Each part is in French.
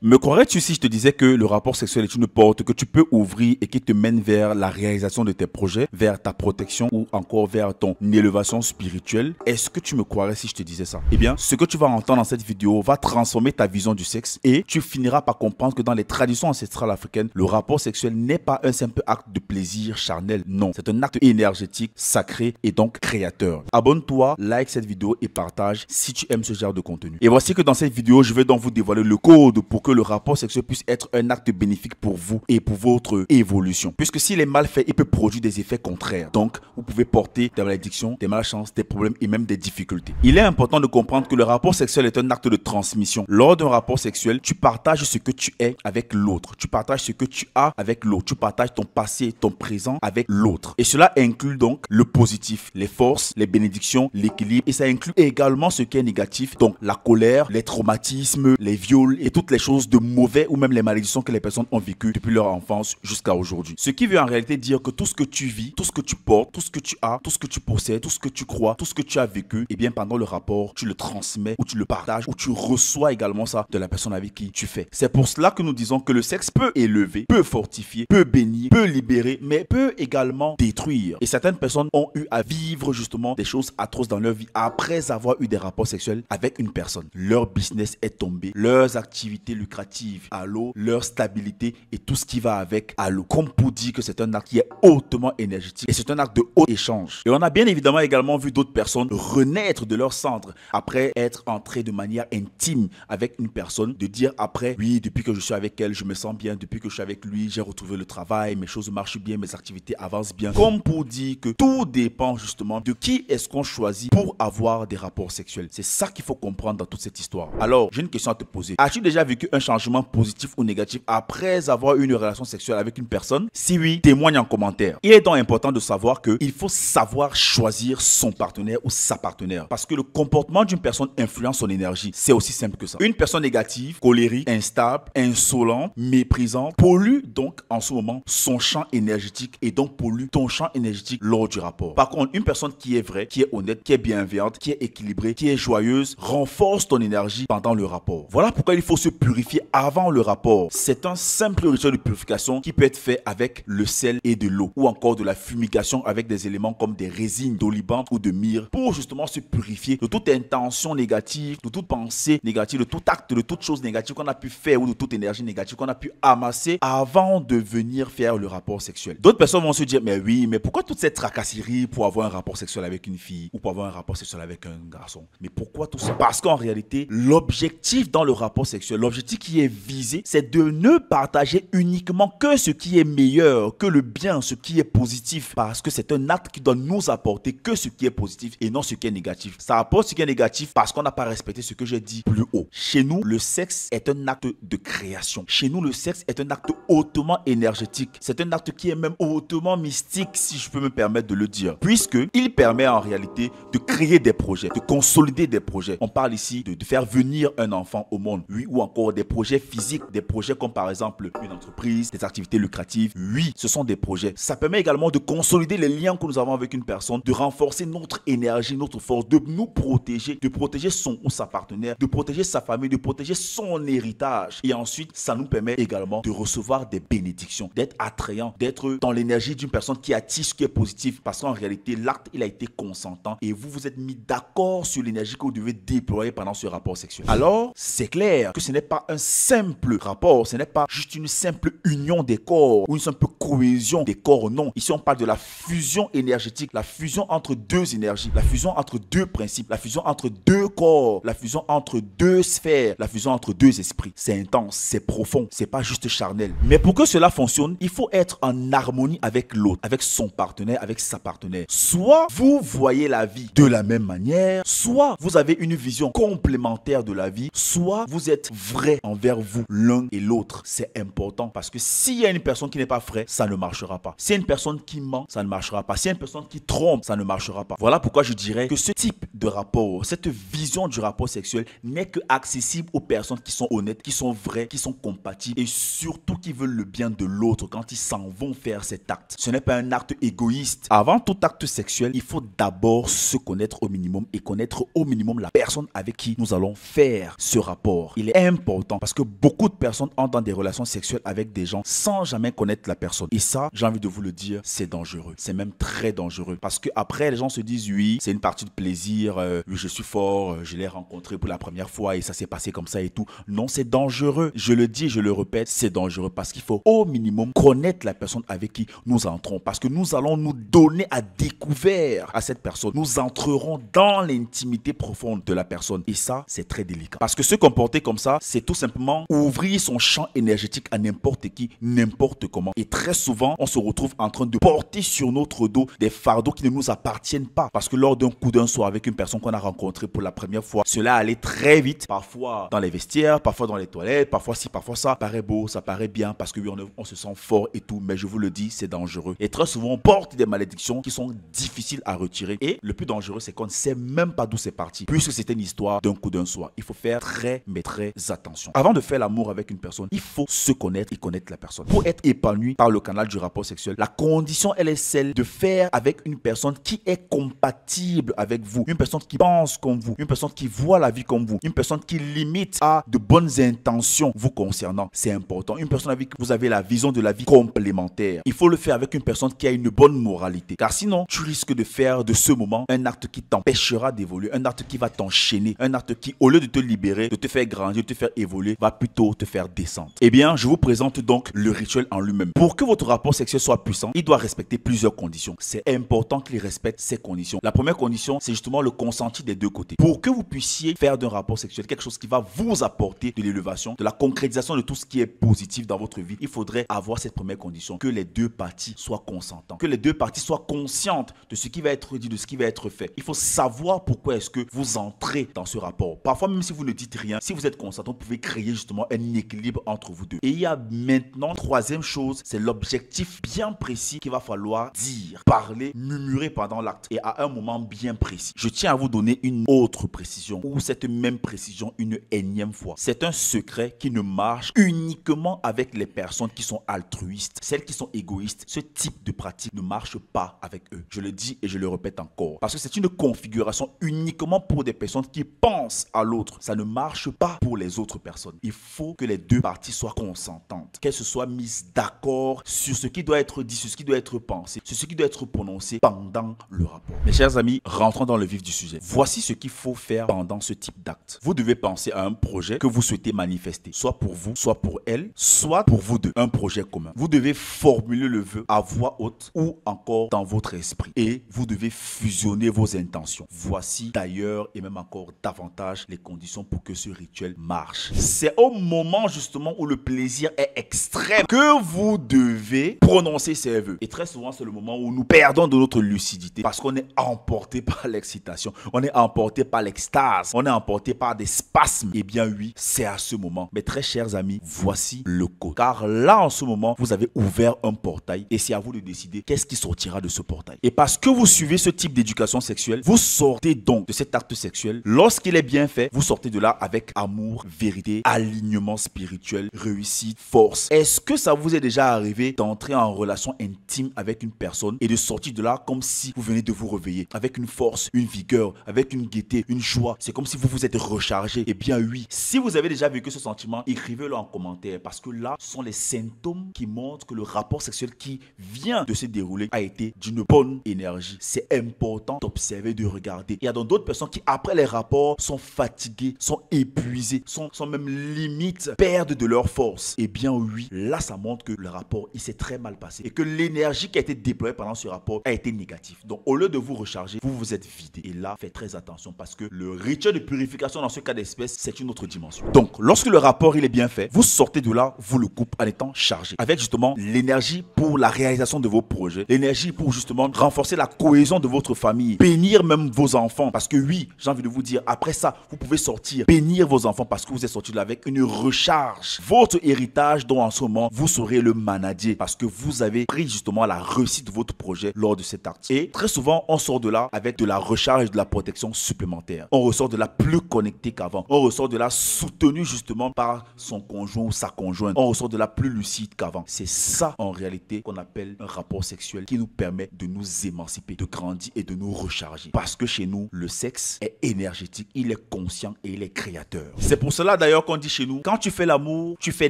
Me croirais-tu si je te disais que le rapport sexuel est une porte que tu peux ouvrir et qui te mène vers la réalisation de tes projets, vers ta protection ou encore vers ton élévation spirituelle? Est-ce que tu me croirais si je te disais ça? Eh bien, ce que tu vas entendre dans cette vidéo va transformer ta vision du sexe et tu finiras par comprendre que dans les traditions ancestrales africaines, le rapport sexuel n'est pas un simple acte de plaisir charnel. Non, c'est un acte énergétique, sacré et donc créateur. Abonne-toi, like cette vidéo et partage si tu aimes ce genre de contenu. Et voici que dans cette vidéo, je vais donc vous dévoiler le code pour que le rapport sexuel puisse être un acte bénéfique pour vous et pour votre évolution. Puisque s'il est mal fait, il peut produire des effets contraires. Donc, vous pouvez porter des malédictions, des malchances, des problèmes et même des difficultés. Il est important de comprendre que le rapport sexuel est un acte de transmission. Lors d'un rapport sexuel, tu partages ce que tu es avec l'autre. Tu partages ce que tu as avec l'autre. Tu partages ton passé, ton présent avec l'autre. Et cela inclut donc le positif, les forces, les bénédictions, l'équilibre. Et ça inclut également ce qui est négatif, donc la colère, les traumatismes, les viols et toutes les choses de mauvais ou même les malédictions que les personnes ont vécues depuis leur enfance jusqu'à aujourd'hui. Ce qui veut en réalité dire que tout ce que tu vis, tout ce que tu portes, tout ce que tu as, tout ce que tu possèdes, tout ce que tu crois, tout ce que tu as vécu, et bien pendant le rapport, tu le transmets ou tu le partages ou tu reçois également ça de la personne avec qui tu fais. C'est pour cela que nous disons que le sexe peut élever, peut fortifier, peut bénir, peut libérer, mais peut également détruire. Et certaines personnes ont eu à vivre justement des choses atroces dans leur vie après avoir eu des rapports sexuels avec une personne. Leur business est tombé, leurs activités lucratives à l'eau, leur stabilité et tout ce qui va avec à l'eau. Comme pour dire que c'est un acte qui est hautement énergétique et c'est un acte de haut échange. Et on a bien évidemment également vu d'autres personnes renaître de leur centre après être entrées de manière intime avec une personne, de dire après, oui, depuis que je suis avec elle, je me sens bien, depuis que je suis avec lui, j'ai retrouvé le travail, mes choses marchent bien, mes activités avancent bien. Comme pour dire que tout dépend justement de qui est-ce qu'on choisit pour avoir des rapports sexuels. C'est ça qu'il faut comprendre dans toute cette histoire. Alors, j'ai une question à te poser. As-tu déjà vécu un changement positif ou négatif après avoir eu une relation sexuelle avec une personne? Si oui, témoigne en commentaire. Il est donc important de savoir qu'il faut savoir choisir son partenaire ou sa partenaire. Parce que le comportement d'une personne influence son énergie. C'est aussi simple que ça. Une personne négative, colérique, instable, insolente, méprisante, pollue donc en ce moment son champ énergétique et donc pollue ton champ énergétique lors du rapport. Par contre, une personne qui est vraie, qui est honnête, qui est bienveillante, qui est équilibrée, qui est joyeuse, renforce ton énergie pendant le rapport. Voilà pourquoi il faut se purifier avant le rapport. C'est un simple rituel de purification qui peut être fait avec le sel et de l'eau ou encore de la fumigation avec des éléments comme des résines d'oliban ou de myrrhe pour justement se purifier de toute intention négative, de toute pensée négative, de tout acte, de toute chose négative qu'on a pu faire ou de toute énergie négative qu'on a pu amasser avant de venir faire le rapport sexuel. D'autres personnes vont se dire, mais oui, mais pourquoi toute cette tracasserie pour avoir un rapport sexuel avec une fille ou pour avoir un rapport sexuel avec un garçon? Mais pourquoi tout ça? Parce qu'en réalité, l'objectif dans le rapport sexuel, l'objectif qui est visé, c'est de ne partager uniquement que ce qui est meilleur, que le bien, ce qui est positif. Parce que c'est un acte qui doit nous apporter que ce qui est positif et non ce qui est négatif. Ça apporte ce qui est négatif parce qu'on n'a pas respecté ce que j'ai dit plus haut. Chez nous, le sexe est un acte de création. Chez nous, le sexe est un acte hautement énergétique. C'est un acte qui est même hautement mystique, si je peux me permettre de le dire. Puisqu'il permet en réalité de créer des projets, de consolider des projets. On parle ici de faire venir un enfant au monde. Oui, ou encore des projets physiques, des projets comme par exemple une entreprise, des activités lucratives. Oui, ce sont des projets. Ça permet également de consolider les liens que nous avons avec une personne, de renforcer notre énergie, notre force, de nous protéger, de protéger son ou sa partenaire, de protéger sa famille, de protéger son héritage. Et ensuite, ça nous permet également de recevoir des bénédictions, d'être attrayant, d'être dans l'énergie d'une personne qui attire ce qui est positif. Parce qu'en réalité, l'acte, il a été consentant et vous vous êtes mis d'accord sur l'énergie que vous devez déployer pendant ce rapport sexuel. Alors, c'est clair que ce n'est pas un simple rapport, ce n'est pas juste une simple union des corps ou une simple cohésion des corps, non. Ici, on parle de la fusion énergétique, la fusion entre deux énergies, la fusion entre deux principes, la fusion entre deux corps, la fusion entre deux sphères, la fusion entre deux esprits. C'est intense, c'est profond, c'est pas juste charnel. Mais pour que cela fonctionne, il faut être en harmonie avec l'autre, avec son partenaire, avec sa partenaire. Soit vous voyez la vie de la même manière, soit vous avez une vision complémentaire de la vie, soit vous êtes vrai envers vous, l'un et l'autre. C'est important parce que s'il y a une personne qui n'est pas vraie, ça ne marchera pas. S'il y a une personne qui ment, ça ne marchera pas. S'il y a une personne qui trompe, ça ne marchera pas. Voilà pourquoi je dirais que ce type de rapport, cette vision du rapport sexuel n'est que accessible aux personnes qui sont honnêtes, qui sont vraies, qui sont compatibles et surtout qui veulent le bien de l'autre quand ils s'en vont faire cet acte. Ce n'est pas un acte égoïste. Avant tout acte sexuel, il faut d'abord se connaître au minimum et connaître au minimum la personne avec qui nous allons faire ce rapport. Il est important important parce que beaucoup de personnes entrent dans des relations sexuelles avec des gens sans jamais connaître la personne. Et ça, j'ai envie de vous le dire, c'est dangereux. C'est même très dangereux parce que après les gens se disent oui, c'est une partie de plaisir, oui, je suis fort, je l'ai rencontré pour la première fois et ça s'est passé comme ça et tout. Non, c'est dangereux. Je le dis, je le répète, c'est dangereux parce qu'il faut au minimum connaître la personne avec qui nous entrons parce que nous allons nous donner à découvert à cette personne. Nous entrerons dans l'intimité profonde de la personne et ça, c'est très délicat. Parce que se comporter comme ça, c'est tout simplement ouvrir son champ énergétique à n'importe qui, n'importe comment. Et très souvent, on se retrouve en train de porter sur notre dos des fardeaux qui ne nous appartiennent pas. Parce que lors d'un coup d'un soir avec une personne qu'on a rencontrée pour la première fois, cela allait très vite. Parfois dans les vestiaires, parfois dans les toilettes, parfois ci, parfois ça. Ça paraît beau, ça paraît bien parce que oui, on se sent fort et tout. Mais je vous le dis, c'est dangereux. Et très souvent, on porte des malédictions qui sont difficiles à retirer. Et le plus dangereux, c'est qu'on ne sait même pas d'où c'est parti. Puisque c'était une histoire d'un coup d'un soir. Il faut faire très, mais très attention. Avant de faire l'amour avec une personne, il faut se connaître et connaître la personne. Pour être épanoui par le canal du rapport sexuel, la condition, elle est celle de faire avec une personne qui est compatible avec vous. Une personne qui pense comme vous. Une personne qui voit la vie comme vous. Une personne qui limite à de bonnes intentions vous concernant. C'est important. Une personne avec qui vous avez la vision de la vie complémentaire. Il faut le faire avec une personne qui a une bonne moralité. Car sinon, tu risques de faire de ce moment un acte qui t'empêchera d'évoluer. Un acte qui va t'enchaîner. Un acte qui, au lieu de te libérer, de te faire grandir, de te faire évoluer, va plutôt te faire descendre. Eh bien, je vous présente donc le rituel en lui-même. Pour que votre rapport sexuel soit puissant, il doit respecter plusieurs conditions. C'est important qu'il respecte ces conditions. La première condition, c'est justement le consenti des deux côtés. Pour que vous puissiez faire d'un rapport sexuel quelque chose qui va vous apporter de l'élévation, de la concrétisation de tout ce qui est positif dans votre vie, il faudrait avoir cette première condition, que les deux parties soient consentantes, que les deux parties soient conscientes de ce qui va être dit, de ce qui va être fait. Il faut savoir pourquoi est-ce que vous entrez dans ce rapport. Parfois, même si vous ne dites rien, si vous êtes consentant, vous pouvez créer justement un équilibre entre vous deux. Et il y a maintenant, troisième chose, c'est l'objectif bien précis qu'il va falloir dire, parler, murmurer pendant l'acte et à un moment bien précis. Je tiens à vous donner une autre précision ou cette même précision une énième fois. C'est un secret qui ne marche uniquement avec les personnes qui sont altruistes, celles qui sont égoïstes. Ce type de pratique ne marche pas avec eux. Je le dis et je le répète encore. Parce que c'est une configuration uniquement pour des personnes qui pensent à l'autre. Ça ne marche pas pour les autres personnes. Il faut que les deux parties soient consentantes, qu'elles se soient mises d'accord sur ce qui doit être dit, sur ce qui doit être pensé, sur ce qui doit être prononcé pendant le rapport. Mes chers amis, rentrons dans le vif du sujet. Voici ce qu'il faut faire pendant ce type d'acte. Vous devez penser à un projet que vous souhaitez manifester, soit pour vous, soit pour elle, soit pour vous deux, un projet commun. Vous devez formuler le vœu à voix haute ou encore dans votre esprit et vous devez fusionner vos intentions. Voici d'ailleurs et même encore davantage les conditions pour que ce rituel marche. C'est au moment justement où le plaisir est extrême que vous devez prononcer ces vœux. Et très souvent, c'est le moment où nous perdons de notre lucidité parce qu'on est emporté par l'excitation, on est emporté par l'extase, on est emporté par des spasmes. Eh bien oui, c'est à ce moment. Mes très chers amis, voici le code. Car là, en ce moment, vous avez ouvert un portail et c'est à vous de décider qu'est-ce qui sortira de ce portail. Et parce que vous suivez ce type d'éducation sexuelle, vous sortez donc de cet acte sexuel. Lorsqu'il est bien fait, vous sortez de là avec amour, vérité, alignement spirituel, réussite, force. Est-ce que ça vous est déjà arrivé d'entrer en relation intime avec une personne et de sortir de là comme si vous venez de vous réveiller, avec une force, une vigueur, avec une gaieté, une joie? C'est comme si vous vous êtes rechargé. Eh bien oui, si vous avez déjà vécu ce sentiment, écrivez-le en commentaire parce que là, ce sont les symptômes qui montrent que le rapport sexuel qui vient de se dérouler a été d'une bonne énergie. C'est important d'observer, de regarder. Il y a donc d'autres personnes qui, après les rapports, sont fatiguées, sont épuisées, sont même limite, perdent de leur force. Eh bien oui, là, ça montre que le rapport, il s'est très mal passé et que l'énergie qui a été déployée pendant ce rapport a été négative. Donc, au lieu de vous recharger, vous vous êtes vidé. Et là, faites très attention parce que le rituel de purification dans ce cas d'espèce, c'est une autre dimension. Donc, lorsque le rapport, il est bien fait, vous sortez de là, vous le coupez en étant chargé. Avec justement l'énergie pour la réalisation de vos projets, l'énergie pour justement renforcer la cohésion de votre famille, bénir même vos enfants. Parce que oui, j'ai envie de vous dire, après ça, vous pouvez sortir, bénir vos enfants parce que vous êtes sorti de là avec une recharge. Votre héritage dont en ce moment, vous saurez le manager parce que vous avez pris justement la réussite de votre projet lors de cet acte. Et très souvent, on sort de là avec de la recharge et de la protection supplémentaire. On ressort de là plus connecté qu'avant. On ressort de là soutenu justement par son conjoint ou sa conjointe. On ressort de là plus lucide qu'avant. C'est ça en réalité qu'on appelle un rapport sexuel qui nous permet de nous émanciper, de grandir et de nous recharger. Parce que chez nous, le sexe est énergétique, il est conscient et il est créateur. C'est pour cela d'ailleurs d'ailleurs qu'on dit chez nous, quand tu fais l'amour, tu fais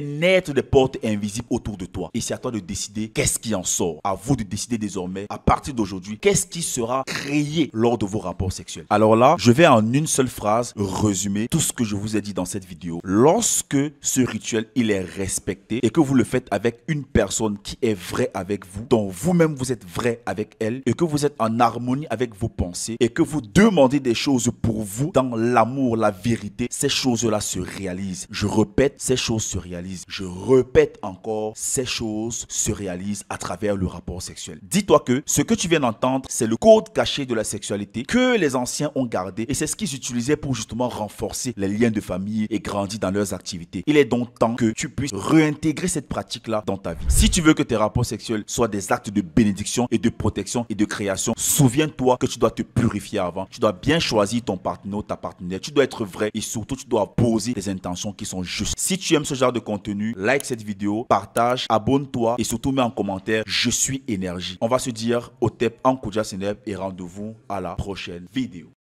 naître des portes invisibles autour de toi. Et c'est à toi de décider qu'est-ce qui en sort. À vous de décider désormais, à partir d'aujourd'hui, qu'est-ce qui sera créé lors de vos rapports sexuels. Alors là, je vais en une seule phrase résumer tout ce que je vous ai dit dans cette vidéo. Lorsque ce rituel, il est respecté et que vous le faites avec une personne qui est vraie avec vous, dont vous-même vous êtes vrai avec elle et que vous êtes en harmonie avec vos pensées et que vous demandez des choses pour vous dans l'amour, la vérité, ces choses-là se réalisent. Je répète, ces choses se réalisent. Je répète encore, ces choses se réalisent à travers le rapport sexuel. Dis-toi que ce que tu viens d'entendre, c'est le code caché de la sexualité que les anciens ont gardé et c'est ce qu'ils utilisaient pour justement renforcer les liens de famille et grandir dans leurs activités. Il est donc temps que tu puisses réintégrer cette pratique-là dans ta vie. Si tu veux que tes rapports sexuels soient des actes de bénédiction et de protection et de création, souviens-toi que tu dois te purifier avant. Tu dois bien choisir ton partenaire ou ta partenaire. Tu dois être vrai et surtout tu dois poser des intentions qui sont justes. Si tu aimes ce genre de contenu, like cette vidéo, partage, abonne-toi et surtout mets en commentaire je suis énergie. On va se dire au TEP en Koudia Seneb et rendez-vous à la prochaine vidéo.